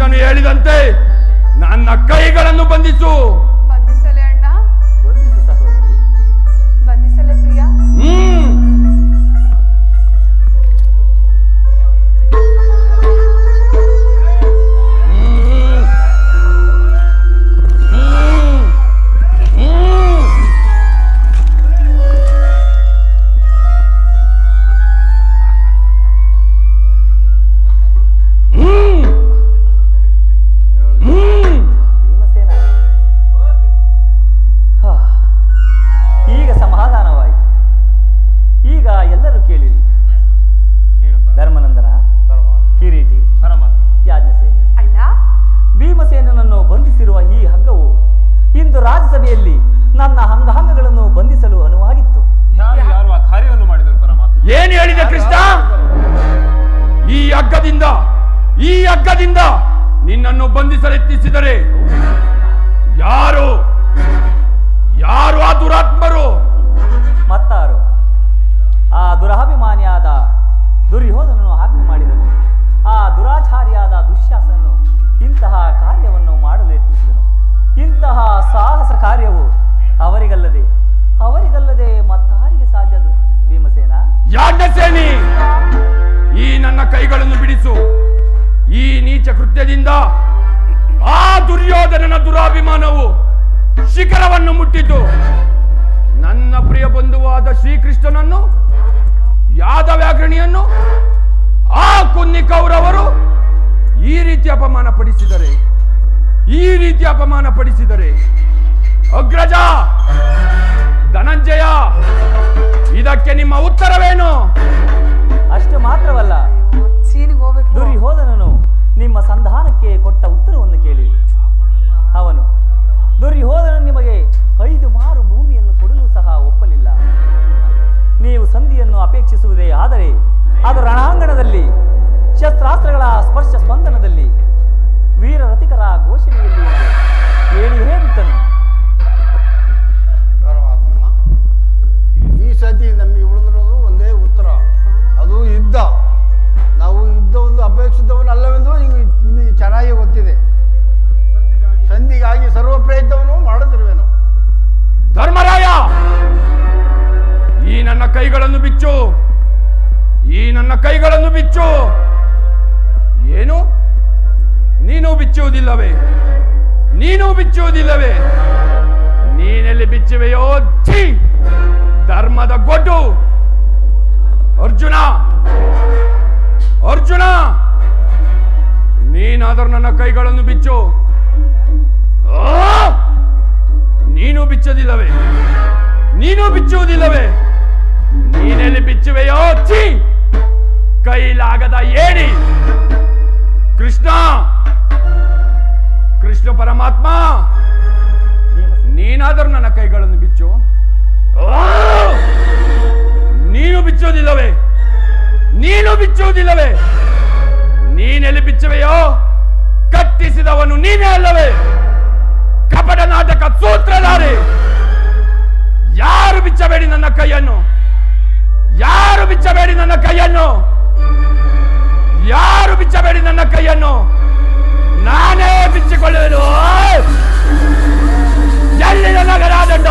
ಕೃಷ್ಣನು ಹೇಳಿದಂತೆ ನನ್ನ ಕೈಗಳನ್ನು ಬಂಧಿಸು. ಬಂಧಿಸಲೇ ಅಣ್ಣ, ಬಂಧಿಸು ಸಹೋದರಿ. ಬಂಧಿಸಲೇ ಪ್ರಿಯ. ಭೀಮಸೇನ, ಈಗ ಸಮಾಧಾನವಾಯಿತು. ಈಗ ಎಲ್ಲರೂ ಕೇಳಿರಿ. ಧರ್ಮನಂದನ, ಕಿರೀಟಿ, ಯಾಜ್ಞಸೇನಿ, ಅಣ್ಣ, ಭೀಮಸೇನನನ್ನು ಬಂಧಿಸಿರುವ ಈ ಹಗ್ಗವು ಇಂದು ರಾಜ್ಯಸಭೆಯಲ್ಲಿ ನನ್ನ ಅಂಗಾಂಗಗಳನ್ನು ಬಂಧಿಸಲು ಅನುವಾಗಿತ್ತು. ಯಾರು ಆ ಕಾರ್ಯವನ್ನು ಮಾಡಿದರು ಪರಮಾತ್ಮ? ಏನು ಹೇಳಿದೆ ಕೃಷ್ಣ? ಈ ಹಗ್ಗದಿಂದ ನಿನ್ನನ್ನು ಬಂಧಿಸಲೆತ್ತಿಸಿದರೆ ಯಾರು ಆ ದುರಾತ್ಮರು? ಮತ್ತಾರು? ಆ ದುರಭಿಮಾನಿಯಾದ ದುರ್ಯೋಧನನು ಆಜ್ಞೆ ಮಾಡಿದನು. ಆ ದುರಾಚಾರಿಯಾದ ದುಶ್ಯಾಸನನು ಇಂತಹ ಕಾರ್ಯವನ್ನು ಮಾಡಲು ಯತ್ನಿಸಿದನು. ಇಂತಹ ಸಾಹಸ ಕಾರ್ಯವು ಅವರಿಗಲ್ಲದೆ ಮತ್ತಾರಿಗೆ ಸಾಧ್ಯದು? ಭೀಮಸೇನ, ಯಾಜ್ಞಸೇನಿ, ಈ ನನ್ನ ಕೈಗಳನ್ನು ಬಿಡಿಸು. ಈ ನೀಚ ಕೃತ್ಯದಿಂದ ಆ ದುರ್ಯೋಧನನ ದುರಾಭಿಮಾನವು ಶಿಖರವನ್ನು ಮುಟ್ಟಿತು. ನನ್ನ ಪ್ರಿಯ ಬಂಧುವಾದ ಶ್ರೀಕೃಷ್ಣನನ್ನು, ಯಾದವ್ಯಾಗ್ರಣಿಯನ್ನು, ಆ ಕುನ್ನಿ ಕೌರವರು ಈ ರೀತಿ ಅಪಮಾನ ಪಡಿಸಿದರೆ ಅಗ್ರಜ ಧನಂಜಯ, ಇದಕ್ಕೆ ನಿಮ್ಮ ಉತ್ತರವೇನು? ಅಷ್ಟು ಮಾತ್ರವಲ್ಲ, ಸೀನಿಗೆ ಹೋಗ್ಬೇಕು. ದುರ್ಯೋಧನನು ನಿಮ್ಮ ಸಂಧಾನಕ್ಕೆ ಕೊಟ್ಟ ಉತ್ತರವನ್ನು ಕೇಳಿ. ಅವನು ದುರ್ಯೋಧನ ನಿಮಗೆ 5 ಮಾರು ಭೂಮಿಯನ್ನು ಕೊಡಲು ಸಹ ಒಪ್ಪಲಿಲ್ಲ. ನೀವು ಸಂಧಿಯನ್ನು ಅಪೇಕ್ಷಿಸುವುದೇ ಆದರೆ ಅದು ರಣಾಂಗಣದಲ್ಲಿ ಶಸ್ತ್ರಾಸ್ತ್ರಗಳ ಸ್ಪರ್ಶ ಸ್ಪಂದನದಲ್ಲಿ ವೀರ ರಥಿಕರ ಘೋಷಣೆಯಲ್ಲಿ ಹೇಳಿ ಹೇಳುತ್ತನು. ಪರಮಾತ್ಮ, ಈ ಸತಿ ನಮಗೆ ಉಳಿದಿರೋದು ಒಂದೇ ಉತ್ತರ, ಅದು ಯುದ್ಧ. ನಾವು ಯುದ್ಧವನ್ನು ಅಪೇಕ್ಷಿತವನ್ನು ಅಲ್ಲವೆಂದು ನಿಮಗೆ ಚೆನ್ನಾಗಿ ಗೊತ್ತಿದೆ. ಸಂಧಿಗಾಗಿ ಸರ್ವ ಪ್ರಯತ್ನವನ್ನು ಮಾಡುತ್ತಿರುವೆನು. ಧರ್ಮರಾಯ, ಈ ನನ್ನ ಕೈಗಳನ್ನು ಬಿಚ್ಚು. ಏನು? ನೀನು ಬಿಚ್ಚುವುದಿಲ್ಲವೇ? ನೀನೆಲ್ಲಿ ಬಿಚ್ಚುವೆಯೋ? ಛೀ, ಧರ್ಮದ ಗೊಡ್ಡು! ಅರ್ಜುನ, ನೀನಾದರೂ ನನ್ನ ಕೈಗಳನ್ನು ಬಿಚ್ಚು. ನೀನು ಬಿಚ್ಚುವುದಿಲ್ಲವೇ? ನೀನೆಲ್ಲಿ ಬಿಚ್ಚುವೆಯೋ? ಛೀ, ಕೈಲಾಗದ ಏಣಿ! ಕೃಷ್ಣ ಪರಮಾತ್ಮ, ನೀನಾದರೂ ನನ್ನ ಕೈಗಳನ್ನು ಬಿಚ್ಚು. ನೀನು ಬಿಚ್ಚುವುದಿಲ್ಲವೇ? ನೀನೆಲ್ಲಿ ಬಿಚ್ಚುವೆಯೋ? ಕಟ್ಟಿಸಿದವನು ನೀನೇ ಅಲ್ಲವೇ? ಕಪಟ ನಾಟಕ ಸೂತ್ರಧಾರಿ! ಯಾರು ಬಿಚ್ಚಬೇಡಿ ನನ್ನ ಕೈಯನ್ನು! ನಾನೇ ಬಿಚ್ಚಿಕೊಳ್ಳುವೆನು. ಎಲ್ಲಿನ ನಗರಾದಂಡ?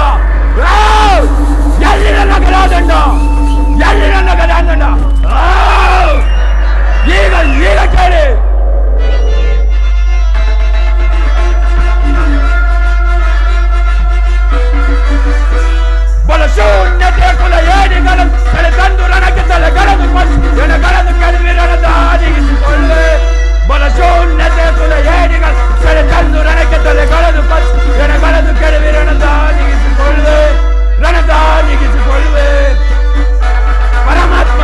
ಈಗ ಕೇಳಿ. ಬಲಶೂನ್ಯತೆ ಕುಲ ಏಡಿಗಳು ತಂದು ರಣಕ್ಕೆ ತಲೆಗಳನ್ನು ಎಣಗಳನ್ನು ಕೆಡವಿ ರಣದಾನಿಗಿಸಿಕೊಳ್ಳೆ. ಬಲಶೂನ್ಯತೆ ಕುಲ ಏಡಿಗಳು ತಂದು ರಣಕ್ಕೆ ತಲೆಗಳನ್ನು ಎಣಗಳನ್ನು ಕೆಡವಿ ರಣದಾನಿಗಿಸಿಕೊಳ್ಳೆ. ಪರಮಾತ್ಮ,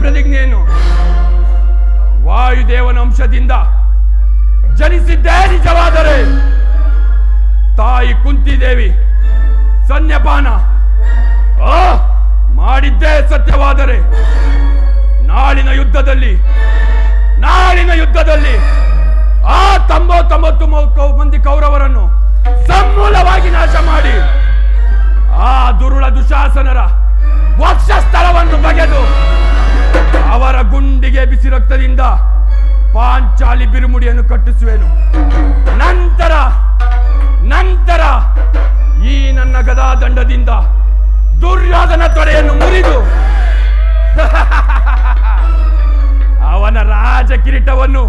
ಪ್ರತಿಜ್ಞೆಯನ್ನು ವಾಯುದೇವನ ಅಂಶದಿಂದ ಜನಿಸಿದ್ದೇ ನಿಜವಾದರೆ ತಾಯಿ ಕುಂತಿದೇವಿ ಸನ್ಯಪಾನ ಮಾಡಿದ್ದೇ ಸತ್ಯವಾದರೆ ನಾಳಿನ ಯುದ್ಧದಲ್ಲಿ ಆ 99 ಮಂದಿ ಕೌರವರನ್ನು ಸಮೂಲವಾಗಿ ನಾಶ ಮಾಡಿ ಆ ದುರುಳ ದುಶಾಸನರ ವಕ್ಷಸ್ಥಳವನ್ನು ಬಗೆದು ಅವರ ಗುಂಡಿಗೆ ಬಿಸಿ ರಕ್ತದಿಂದ ಪಾಂಚಾಲಿ ಬಿರುಮುಡಿಯನ್ನು ಕಟ್ಟಿಸುವೆನು. ನಂತರ ಈ ನನ್ನ ಗದಾ ದಂಡದಿಂದ ದುರ್ಯೋಧನ ತೊಡೆಯನ್ನು ಮುರಿದು ಅವನ ರಾಜ ಕಿರೀಟವನ್ನು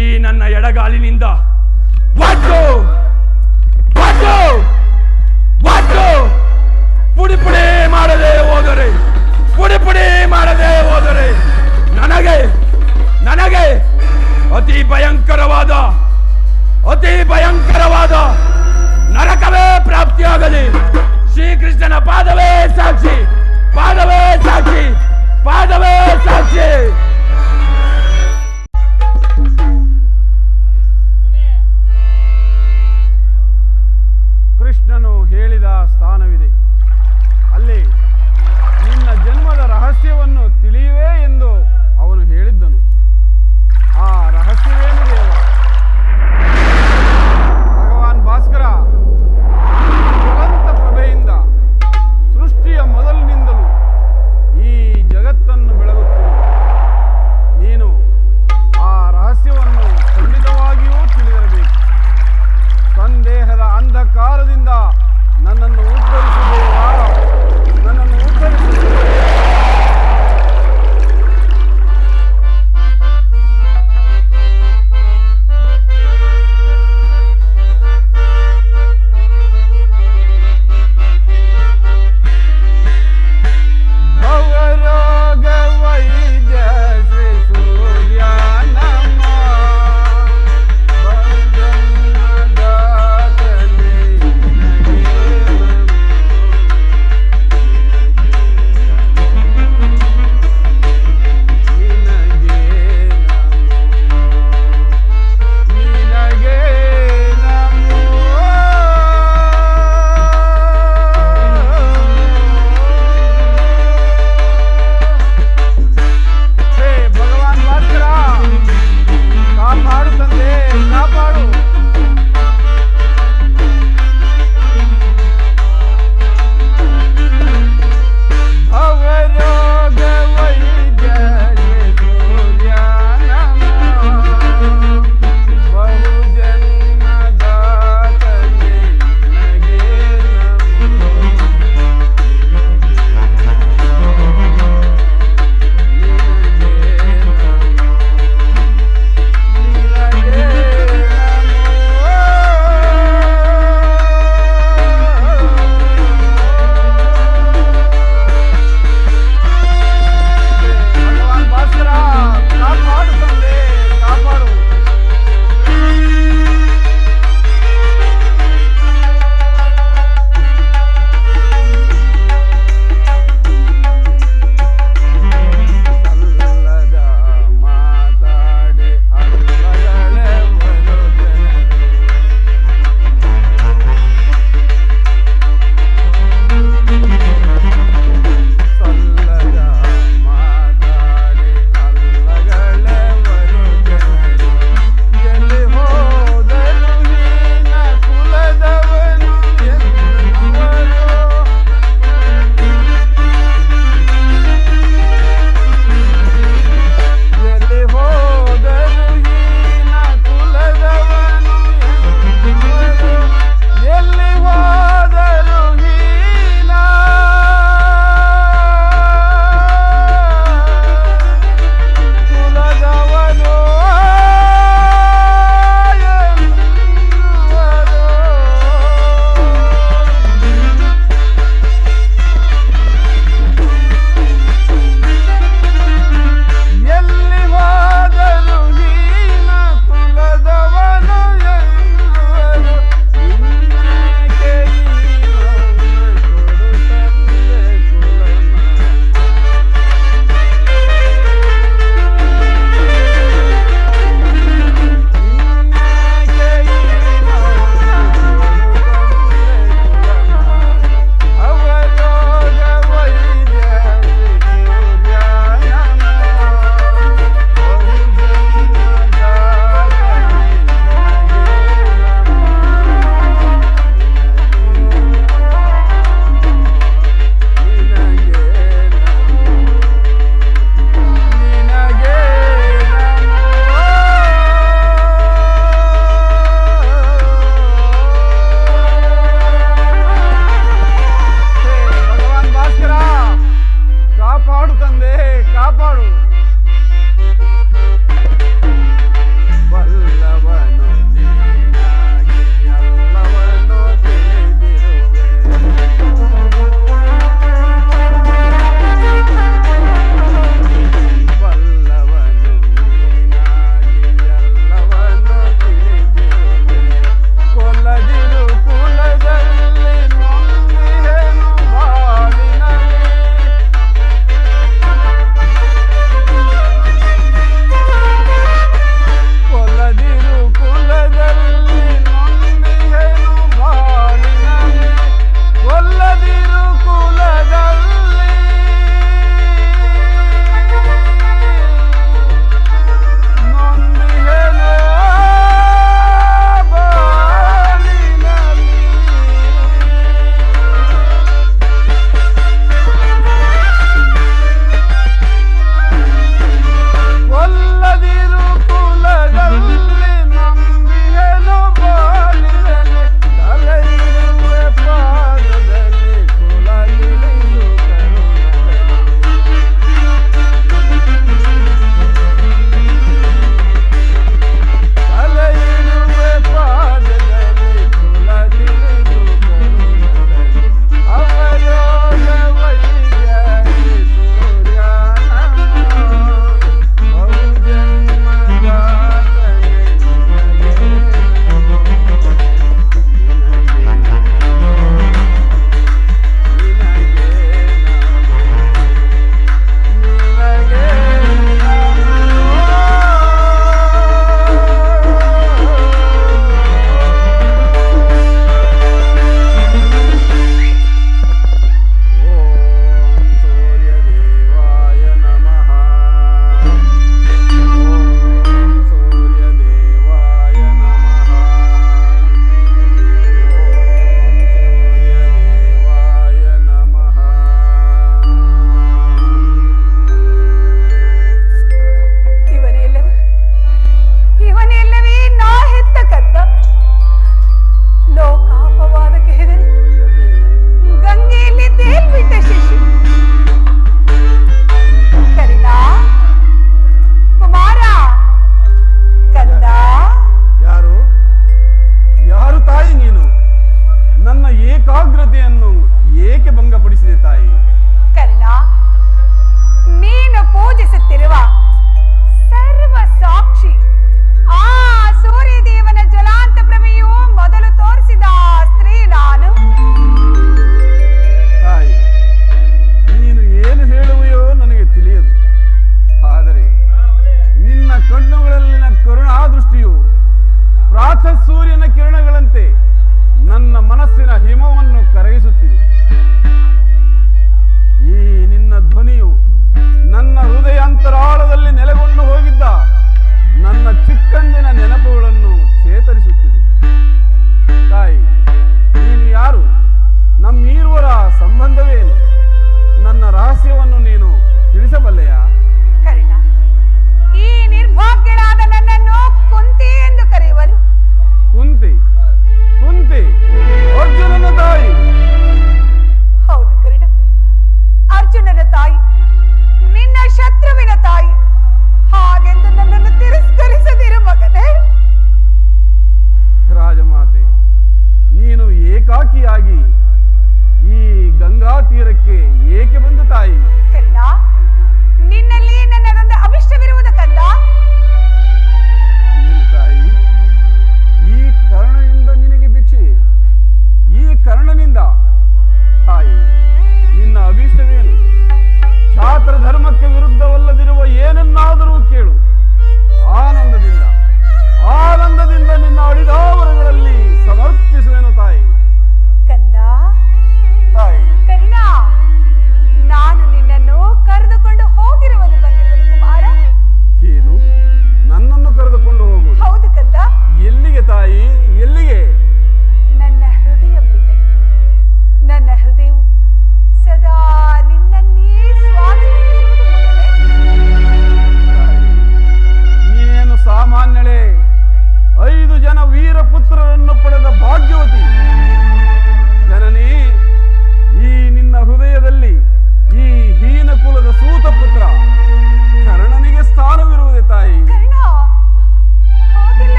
ಈ ನನ್ನ ಎಡಗಾಲಿನಿಂದ ಪುಡಿ ಮಾಡದೆ ಹೋದರೆ ನನಗೆ ಅತಿ ಭಯಂಕರವಾದ ನರಕವೇ ಪ್ರಾಪ್ತಿಯಾಗಲಿ. ಶ್ರೀಕೃಷ್ಣನ ಪಾದವೇ ಸಾಕ್ಷಿ. ಕೃಷ್ಣನು ಹೇಳಿದ ಸ್ಥಾನವಿದೆ. ಅಲ್ಲಿ ನಿನ್ನ ಜನ್ಮದ ರಹಸ್ಯವನ್ನು ತಿಳಿಯುವೆ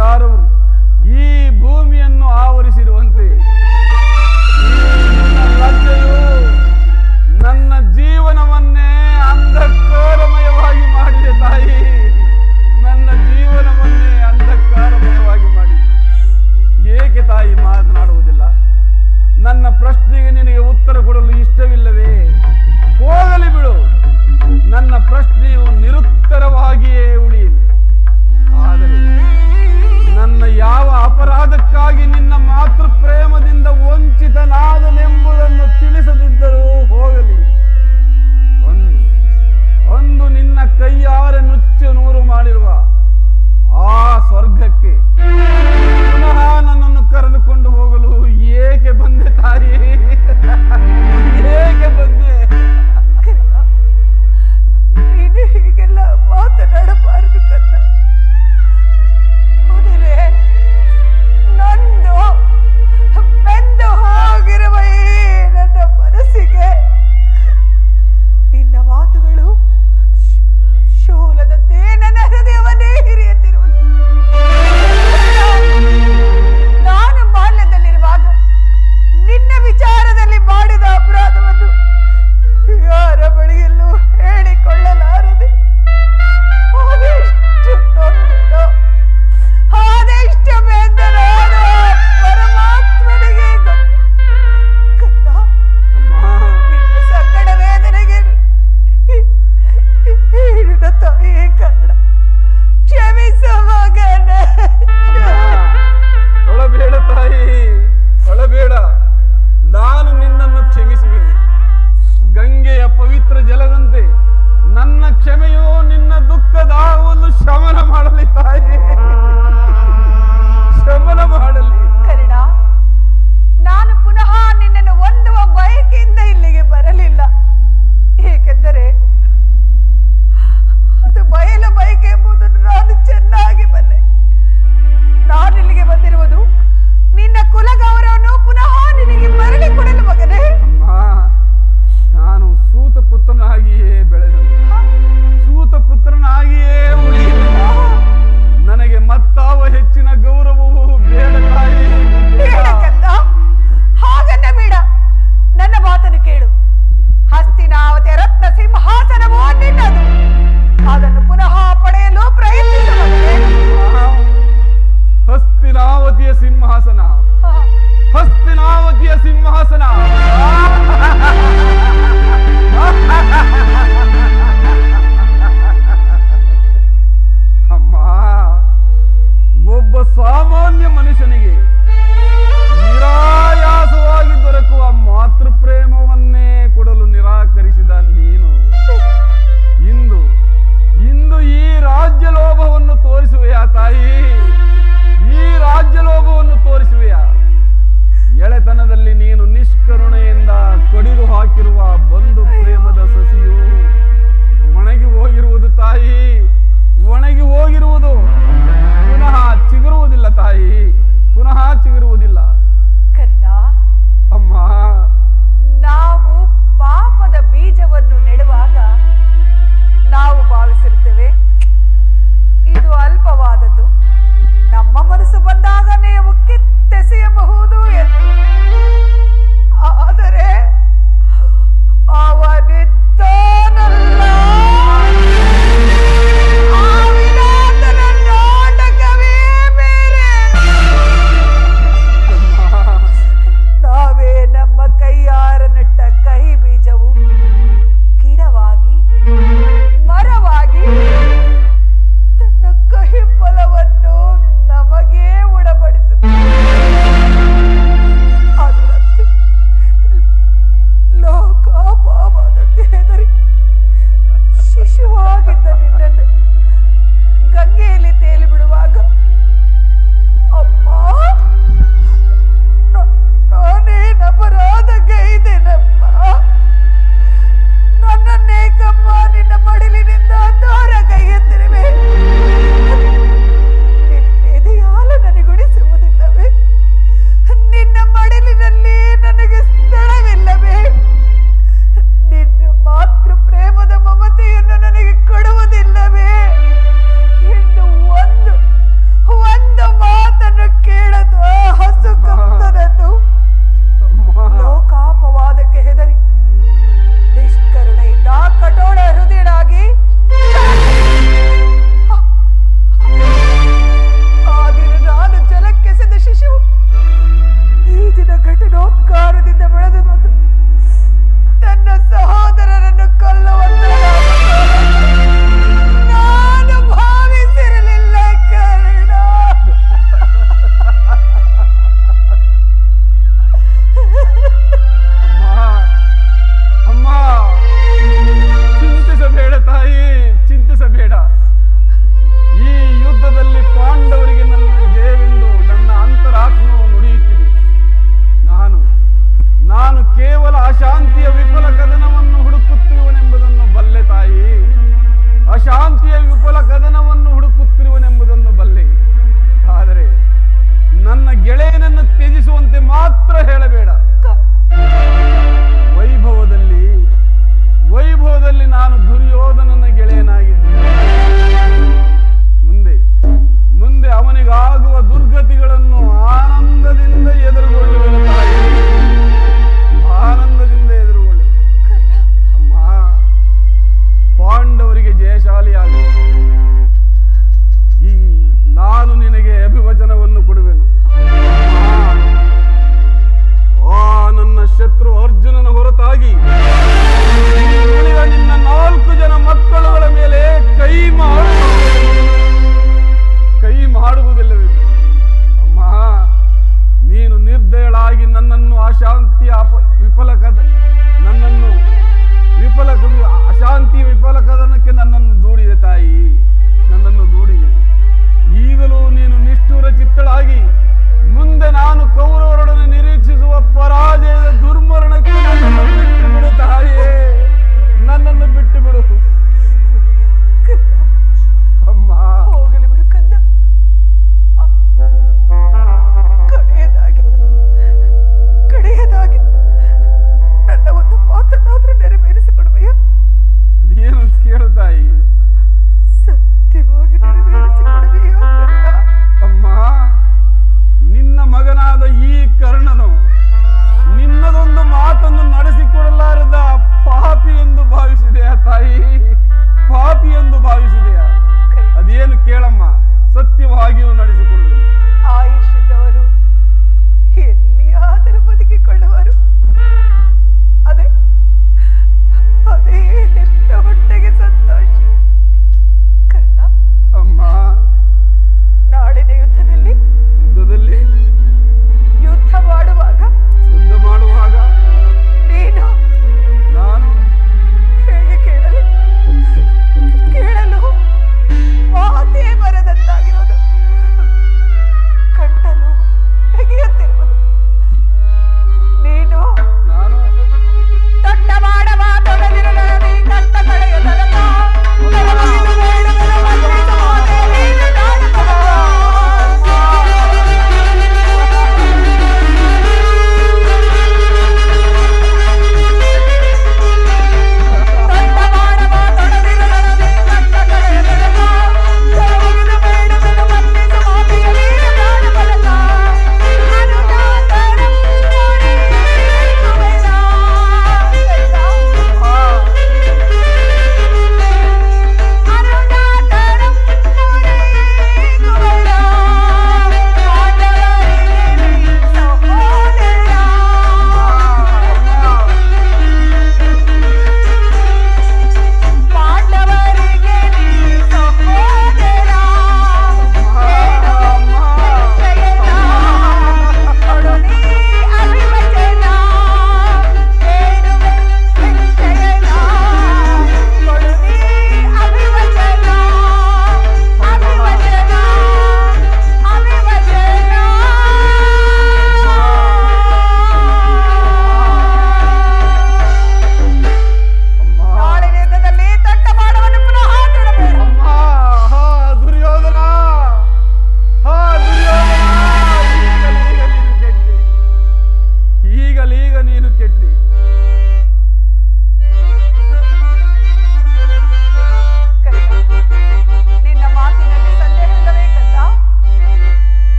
ಅಂಧಕಾರವು ಈ ಭೂಮಿಯನ್ನು ಆವರಿಸಿರುವಂತೆ ಲಜ್ಜೆಯು ನನ್ನ ಜೀವನವನ್ನೇ ಅಂಧಕಾರಮಯವಾಗಿ ಮಾಡಿದೆ ತಾಯಿ. ನನ್ನ ಜೀವನವನ್ನೇ ಅಂಧಕಾರಮಯವಾಗಿ ಮಾಡಿದೆ. ಏಕೆ ತಾಯಿ ಮಾತನಾಡುವುದಿಲ್ಲ? ನನ್ನ ಪ್ರಶ್ನೆಗೆ ನಿನಗೆ ಉತ್ತರ ಕೊಡಲು ಇಷ್ಟವಿಲ್ಲವೇ? ಹೋಗಲಿ ಬಿಡು, ನನ್ನ ಪ್ರಶ್ನೆಯು ನಿರುತ್ತರವಾಗಿಯೇ ಉಳಿಯಲಿ. ಆದರೆ ನನ್ನ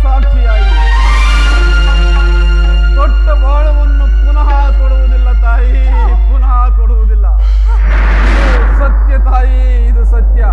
ಸಾಕ್ಷಿಯಾಗಿ ತೊಟ್ಟ ಬಾಳವನ್ನು ಪುನಃ ತೊಡುವುದಿಲ್ಲ ತಾಯಿ, ಪುನಃ ತೊಡುವುದಿಲ್ಲ. ಇದು ಸತ್ಯ ತಾಯಿ, ಇದು ಸತ್ಯ.